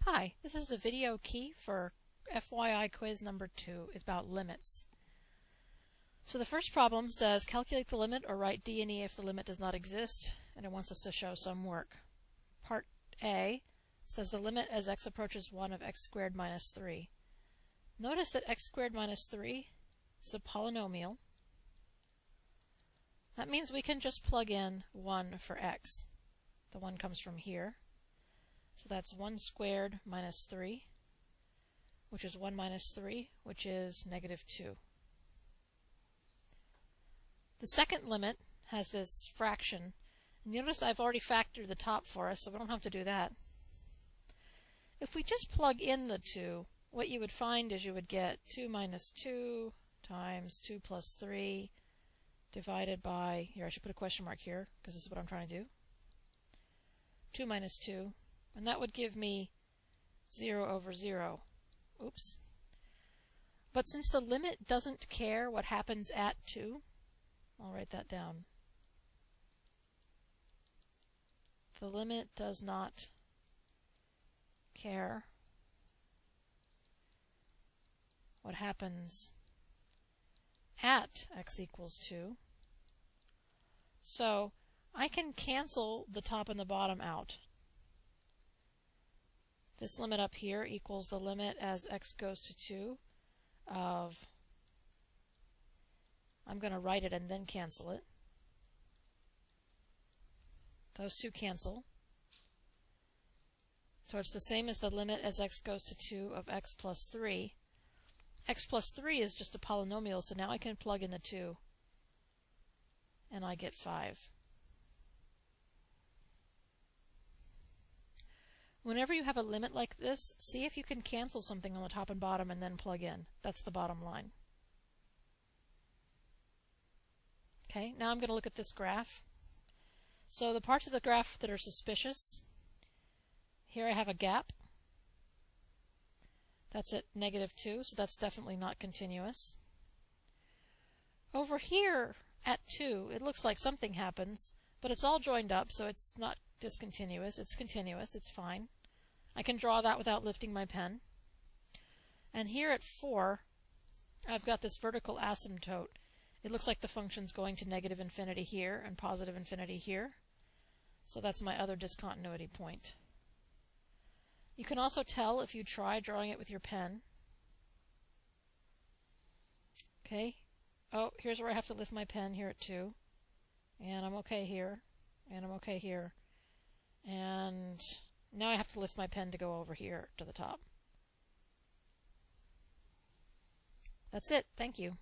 Hi, this is the video key for FYI Quiz number 2. It's about limits. So the first problem says calculate the limit or write D and E if the limit does not exist, and it wants us to show some work. Part A says the limit as x approaches 1 of x squared minus 3. Notice that x squared minus 3 is a polynomial. That means we can just plug in 1 for x. The 1 comes from here. So that's 1 squared minus 3, which is 1 minus 3, which is negative 2. The second limit has this fraction. And notice I've already factored the top for us, so we don't have to do that. If we just plug in the 2, what you would find is you would get 2 minus 2 times 2 plus 3 divided by, here I should put a question mark here because this is what I'm trying to do, 2 minus 2. And that would give me 0 over 0. Oops. But since the limit doesn't care what happens at 2, I'll write that down. The limit does not care what happens at x equals 2. So I can cancel the top and the bottom out. This limit up here equals the limit as x goes to 2 of, I'm going to write it and then cancel it. Those two cancel. So it's the same as the limit as x goes to 2 of x plus 3. X plus 3 is just a polynomial, so now I can plug in the 2 and I get 5. Whenever you have a limit like this, see if you can cancel something on the top and bottom and then plug in. That's the bottom line. Okay, now I'm going to look at this graph. So the parts of the graph that are suspicious, here I have a gap. That's at negative 2, so that's definitely not continuous. Over here at 2, it looks like something happens, but it's all joined up, so it's not discontinuous. It's continuous. It's fine. I can draw that without lifting my pen. And here at 4, I've got this vertical asymptote. It looks like the function's going to negative infinity here and positive infinity here. So that's my other discontinuity point. You can also tell if you try drawing it with your pen. Okay. Oh, here's where I have to lift my pen here at 2. And I'm okay here. And I'm okay here. And now I have to lift my pen to go over here to the top. That's it. Thank you.